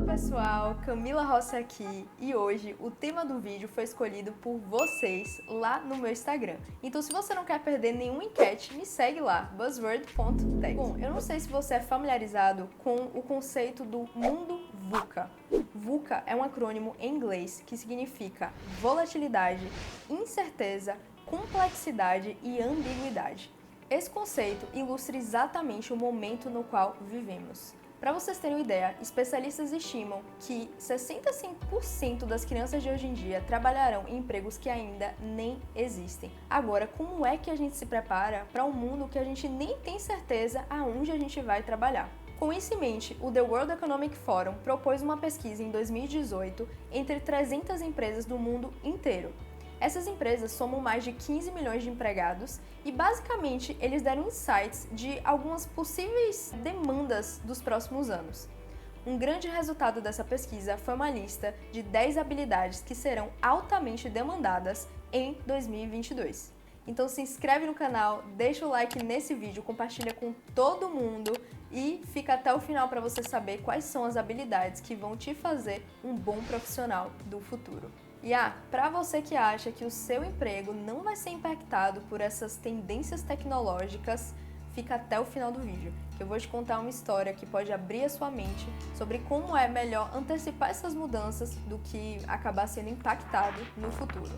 pessoal, Camila Rossi aqui e hoje o tema do vídeo foi escolhido por vocês lá no meu Instagram. Então se você não quer perder nenhuma enquete, me segue lá, buzzword.tech. Bom, eu não sei se você é familiarizado com o conceito do mundo VUCA. VUCA é um acrônimo em inglês que significa volatilidade, incerteza, complexidade e ambiguidade. Esse conceito ilustra exatamente o momento no qual vivemos. Para vocês terem uma ideia, especialistas estimam que 65% das crianças de hoje em dia trabalharão em empregos que ainda nem existem. Agora, como é que a gente se prepara para um mundo que a gente nem tem certeza aonde a gente vai trabalhar? Com isso em mente, o The World Economic Forum propôs uma pesquisa em 2018 entre 300 empresas do mundo inteiro. Essas empresas somam mais de 15 milhões de empregados e, basicamente, eles deram insights de algumas possíveis demandas dos próximos anos. Um grande resultado dessa pesquisa foi uma lista de 10 habilidades que serão altamente demandadas em 2022. Então se inscreve no canal, deixa o like nesse vídeo, compartilha com todo mundo e fica até o final para você saber quais são as habilidades que vão te fazer um bom profissional do futuro. E para você que acha que o seu emprego não vai ser impactado por essas tendências tecnológicas, fica até o final do vídeo, que eu vou te contar uma história que pode abrir a sua mente sobre como é melhor antecipar essas mudanças do que acabar sendo impactado no futuro.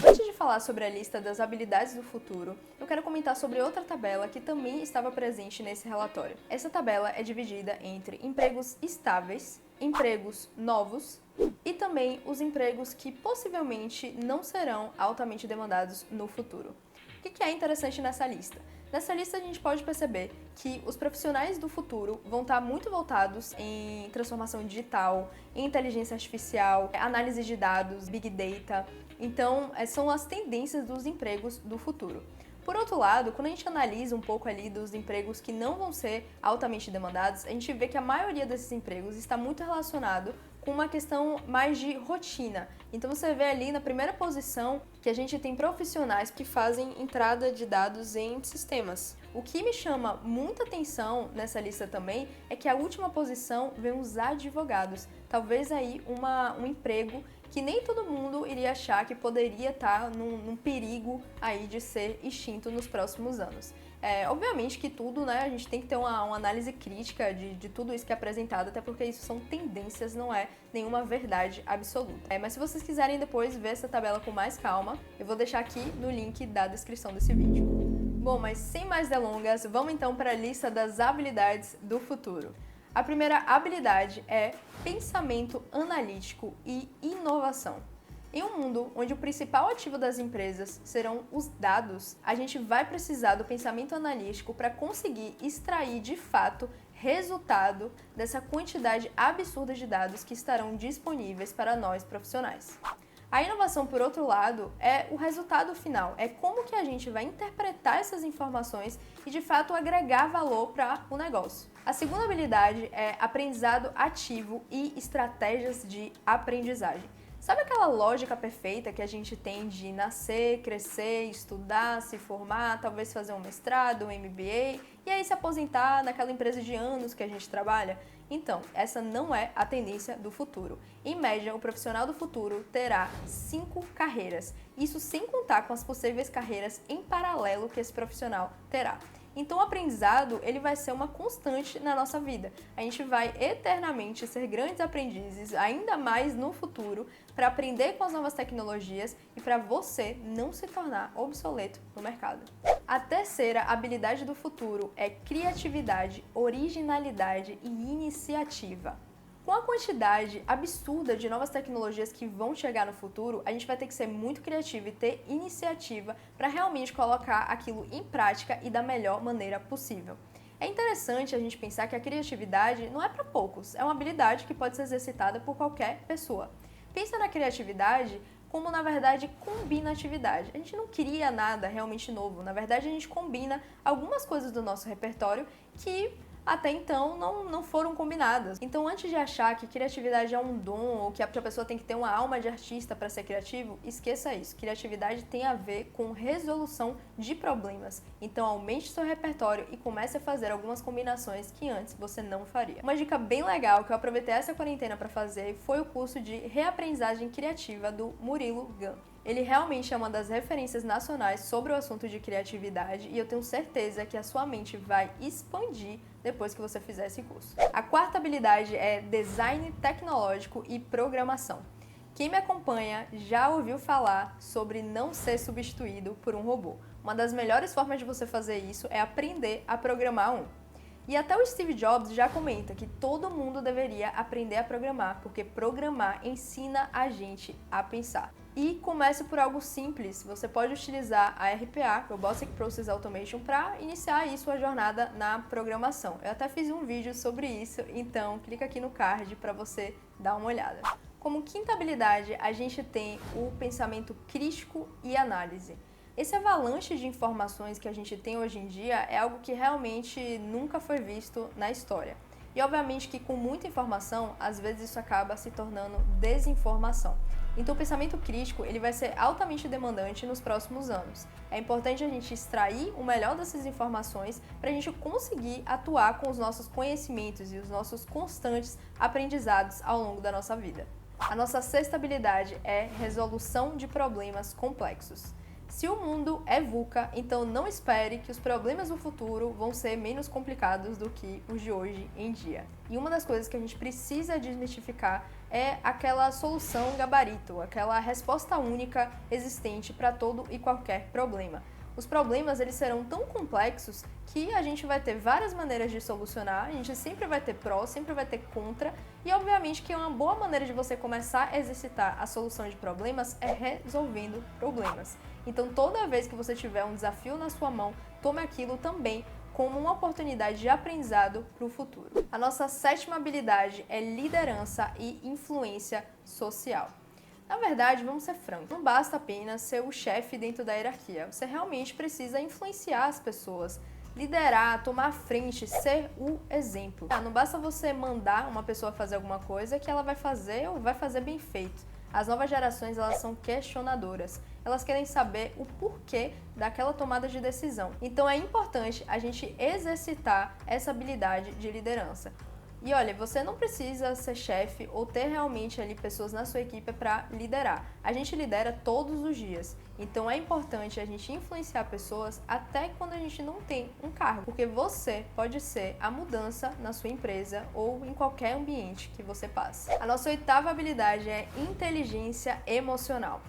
Antes de falar sobre a lista das habilidades do futuro, eu quero comentar sobre outra tabela que também estava presente nesse relatório. Essa tabela é dividida entre empregos estáveis, empregos novos e também os empregos que possivelmente não serão altamente demandados no futuro. O que é interessante nessa lista? Nessa lista a gente pode perceber que os profissionais do futuro vão estar muito voltados em transformação digital, em inteligência artificial, análise de dados, big data. Então, são as tendências dos empregos do futuro. Por outro lado, quando a gente analisa um pouco ali dos empregos que não vão ser altamente demandados, a gente vê que a maioria desses empregos está muito relacionado com uma questão mais de rotina. Então você vê ali na primeira posição que a gente tem profissionais que fazem entrada de dados em sistemas. O que me chama muita atenção nessa lista também é que a última posição vem os advogados. Talvez aí um emprego que nem todo mundo iria achar que poderia estar num perigo aí de ser extinto nos próximos anos. Obviamente que tudo, né, a gente tem que ter uma análise crítica de tudo isso que é apresentado, até porque isso são tendências, não é nenhuma verdade absoluta. Mas se vocês quiserem depois ver essa tabela com mais calma, eu vou deixar aqui no link da descrição desse vídeo. Bom, mas sem mais delongas, vamos então para a lista das habilidades do futuro. A primeira habilidade é pensamento analítico e inovação. Em um mundo onde o principal ativo das empresas serão os dados, a gente vai precisar do pensamento analítico para conseguir extrair de fato resultado dessa quantidade absurda de dados que estarão disponíveis para nós profissionais. A inovação, por outro lado, é o resultado final, é como que a gente vai interpretar essas informações e de fato agregar valor para o negócio. A segunda habilidade é aprendizado ativo e estratégias de aprendizagem. Sabe aquela lógica perfeita que a gente tem de nascer, crescer, estudar, se formar, talvez fazer um mestrado, um MBA e aí se aposentar naquela empresa de anos que a gente trabalha? Então, essa não é a tendência do futuro. Em média, o profissional do futuro terá 5 carreiras. Isso sem contar com as possíveis carreiras em paralelo que esse profissional terá. Então o aprendizado ele vai ser uma constante na nossa vida. A gente vai eternamente ser grandes aprendizes, ainda mais no futuro, para aprender com as novas tecnologias e para você não se tornar obsoleto no mercado. A terceira habilidade do futuro é criatividade, originalidade e iniciativa. Com a quantidade absurda de novas tecnologias que vão chegar no futuro, a gente vai ter que ser muito criativo e ter iniciativa para realmente colocar aquilo em prática e da melhor maneira possível. É interessante a gente pensar que a criatividade não é para poucos, é uma habilidade que pode ser exercitada por qualquer pessoa. Pensa na criatividade como, na verdade, combinatividade. A gente não cria nada realmente novo, na verdade a gente combina algumas coisas do nosso repertório que até então não foram combinadas. Então, antes de achar que criatividade é um dom ou que a pessoa tem que ter uma alma de artista para ser criativo, esqueça isso. Criatividade tem a ver com resolução de problemas. Então, aumente seu repertório e comece a fazer algumas combinações que antes você não faria. Uma dica bem legal que eu aproveitei essa quarentena para fazer foi o curso de reaprendizagem criativa do Murilo Gun. Ele realmente é uma das referências nacionais sobre o assunto de criatividade e eu tenho certeza que a sua mente vai expandir depois que você fizer esse curso. A quarta habilidade é design tecnológico e programação. Quem me acompanha já ouviu falar sobre não ser substituído por um robô. Uma das melhores formas de você fazer isso é aprender a programar um. E até o Steve Jobs já comenta que todo mundo deveria aprender a programar, porque programar ensina a gente a pensar. E comece por algo simples. Você pode utilizar a RPA, Robotic Process Automation, para iniciar aí sua jornada na programação. Eu até fiz um vídeo sobre isso, então clica aqui no card para você dar uma olhada. Como quinta habilidade, a gente tem o pensamento crítico e análise. Esse avalanche de informações que a gente tem hoje em dia é algo que realmente nunca foi visto na história. E obviamente que com muita informação, às vezes isso acaba se tornando desinformação. Então o pensamento crítico ele vai ser altamente demandante nos próximos anos. É importante a gente extrair o melhor dessas informações para a gente conseguir atuar com os nossos conhecimentos e os nossos constantes aprendizados ao longo da nossa vida. A nossa sexta habilidade é resolução de problemas complexos. Se o mundo é VUCA, então não espere que os problemas do futuro vão ser menos complicados do que os de hoje em dia. E uma das coisas que a gente precisa desmistificar é aquela solução gabarito, aquela resposta única existente para todo e qualquer problema. Os problemas eles serão tão complexos que a gente vai ter várias maneiras de solucionar, a gente sempre vai ter pró, sempre vai ter contra, e obviamente que uma boa maneira de você começar a exercitar a solução de problemas é resolvendo problemas. Então toda vez que você tiver um desafio na sua mão, tome aquilo também como uma oportunidade de aprendizado para o futuro. A nossa sétima habilidade é liderança e influência social. Na verdade, vamos ser francos, não basta apenas ser o chefe dentro da hierarquia, você realmente precisa influenciar as pessoas, liderar, tomar a frente, ser o exemplo. Não basta você mandar uma pessoa fazer alguma coisa que ela vai fazer ou vai fazer bem feito. As novas gerações elas são questionadoras, elas querem saber o porquê daquela tomada de decisão. Então é importante a gente exercitar essa habilidade de liderança. E olha, você não precisa ser chefe ou ter realmente ali pessoas na sua equipe para liderar. A gente lidera todos os dias. Então é importante a gente influenciar pessoas até quando a gente não tem um cargo, porque você pode ser a mudança na sua empresa ou em qualquer ambiente que você passe. A nossa oitava habilidade é inteligência emocional.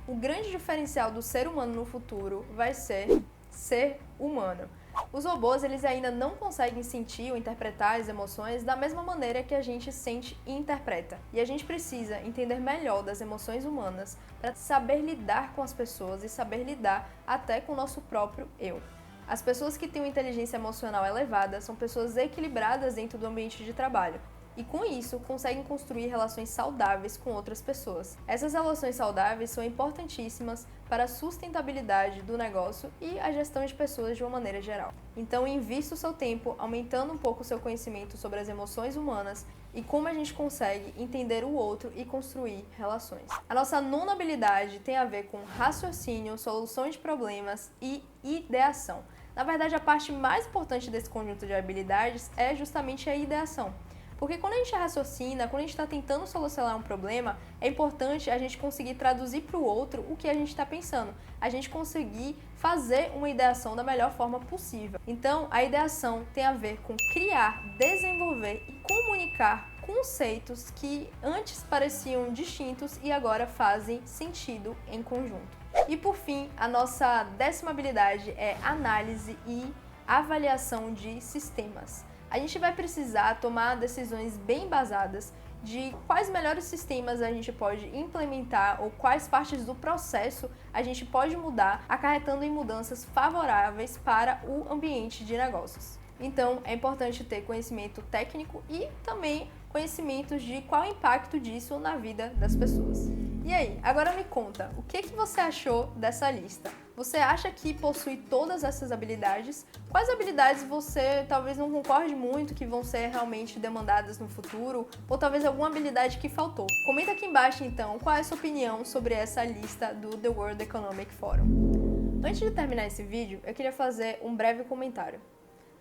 O grande diferencial do ser humano no futuro vai ser humano. Os robôs eles ainda não conseguem sentir ou interpretar as emoções da mesma maneira que a gente sente e interpreta. E a gente precisa entender melhor das emoções humanas para saber lidar com as pessoas e saber lidar até com o nosso próprio eu. As pessoas que têm uma inteligência emocional elevada são pessoas equilibradas dentro do ambiente de trabalho. E com isso, conseguem construir relações saudáveis com outras pessoas. Essas relações saudáveis são importantíssimas para a sustentabilidade do negócio e a gestão de pessoas de uma maneira geral. Então, invista o seu tempo aumentando um pouco o seu conhecimento sobre as emoções humanas e como a gente consegue entender o outro e construir relações. A nossa nona habilidade tem a ver com raciocínio, solução de problemas e ideação. Na verdade, a parte mais importante desse conjunto de habilidades é justamente a ideação. Porque quando a gente raciocina, quando a gente está tentando solucionar um problema, é importante a gente conseguir traduzir para o outro o que a gente está pensando. A gente conseguir fazer uma ideação da melhor forma possível. Então, a ideação tem a ver com criar, desenvolver e comunicar conceitos que antes pareciam distintos e agora fazem sentido em conjunto. E por fim, a nossa décima habilidade é análise e avaliação de sistemas. A gente vai precisar tomar decisões bem basadas de quais melhores sistemas a gente pode implementar ou quais partes do processo a gente pode mudar, acarretando em mudanças favoráveis para o ambiente de negócios. Então, é importante ter conhecimento técnico e também conhecimentos de qual é o impacto disso na vida das pessoas. E aí, agora me conta, o que você achou dessa lista? Você acha que possui todas essas habilidades? Quais habilidades você talvez não concorde muito que vão ser realmente demandadas no futuro? Ou talvez alguma habilidade que faltou? Comenta aqui embaixo então qual é a sua opinião sobre essa lista do The World Economic Forum. Antes de terminar esse vídeo, eu queria fazer um breve comentário.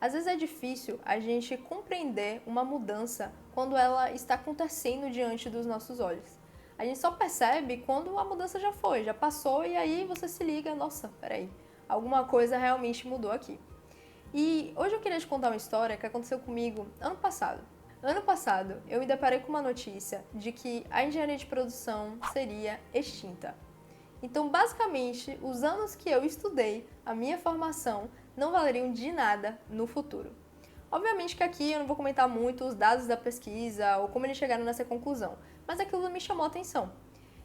Às vezes é difícil a gente compreender uma mudança quando ela está acontecendo diante dos nossos olhos. A gente só percebe quando a mudança já foi, já passou e aí você se liga, nossa, peraí, alguma coisa realmente mudou aqui. E hoje eu queria te contar uma história que aconteceu comigo ano passado. Ano passado eu me deparei com uma notícia de que a engenharia de produção seria extinta. Então, basicamente, os anos que eu estudei, a minha formação, não valeriam de nada no futuro. Obviamente que aqui eu não vou comentar muito os dados da pesquisa ou como eles chegaram nessa conclusão, mas aquilo me chamou a atenção.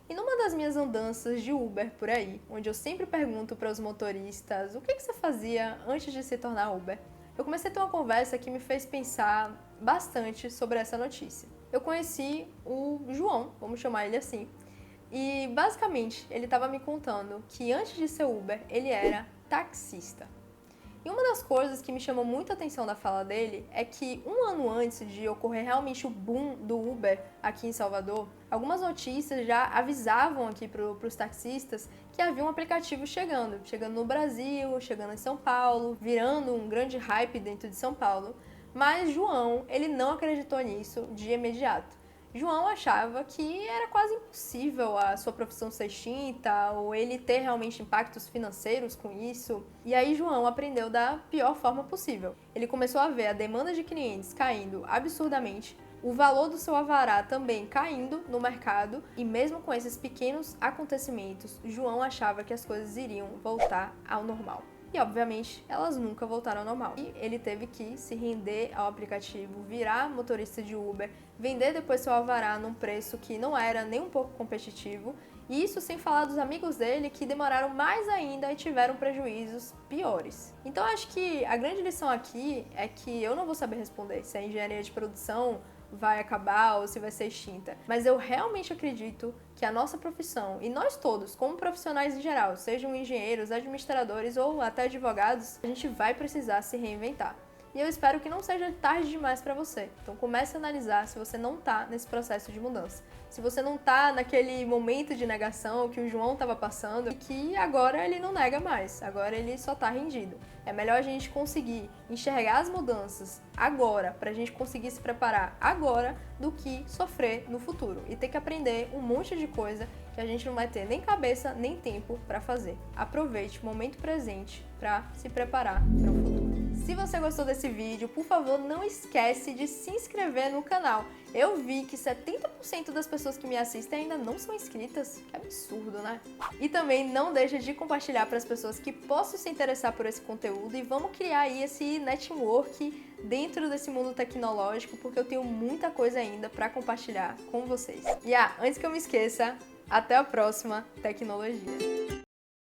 E numa das minhas andanças de Uber por aí, onde eu sempre pergunto para os motoristas o que você fazia antes de se tornar Uber, eu comecei a ter uma conversa que me fez pensar bastante sobre essa notícia. Eu conheci o João, vamos chamar ele assim, e basicamente ele estava me contando que antes de ser Uber, ele era taxista. E uma das coisas que me chamou muita atenção da fala dele é que um ano antes de ocorrer realmente o boom do Uber aqui em Salvador, algumas notícias já avisavam aqui para os taxistas que havia um aplicativo chegando no Brasil, chegando em São Paulo, virando um grande hype dentro de São Paulo. Mas João, ele não acreditou nisso de imediato. João achava que era quase impossível a sua profissão ser extinta ou ele ter realmente impactos financeiros com isso. E aí João aprendeu da pior forma possível. Ele começou a ver a demanda de clientes caindo absurdamente, o valor do seu alvará também caindo no mercado e mesmo com esses pequenos acontecimentos, João achava que as coisas iriam voltar ao normal. E, obviamente, elas nunca voltaram ao normal. E ele teve que se render ao aplicativo, virar motorista de Uber, vender depois seu alvará num preço que não era nem um pouco competitivo. E isso sem falar dos amigos dele que demoraram mais ainda e tiveram prejuízos piores. Então, acho que a grande lição aqui é que eu não vou saber responder se a engenharia de produção vai acabar ou se vai ser extinta. Mas eu realmente acredito que a nossa profissão, e nós todos, como profissionais em geral, sejam engenheiros, administradores ou até advogados, a gente vai precisar se reinventar. E eu espero que não seja tarde demais para você. Então comece a analisar se você não está nesse processo de mudança. Se você não está naquele momento de negação que o João estava passando e que agora ele não nega mais, agora ele só está rendido. É melhor a gente conseguir enxergar as mudanças agora, para a gente conseguir se preparar agora, do que sofrer no futuro e ter que aprender um monte de coisa que a gente não vai ter nem cabeça nem tempo para fazer. Aproveite o momento presente para se preparar para o futuro. Se você gostou desse vídeo, por favor, não esquece de se inscrever no canal. Eu vi que 70% das pessoas que me assistem ainda não são inscritas. Que absurdo, né? E também não deixa de compartilhar para as pessoas que possam se interessar por esse conteúdo e vamos criar aí esse network dentro desse mundo tecnológico, porque eu tenho muita coisa ainda para compartilhar com vocês. E antes que eu me esqueça, até a próxima tecnologia.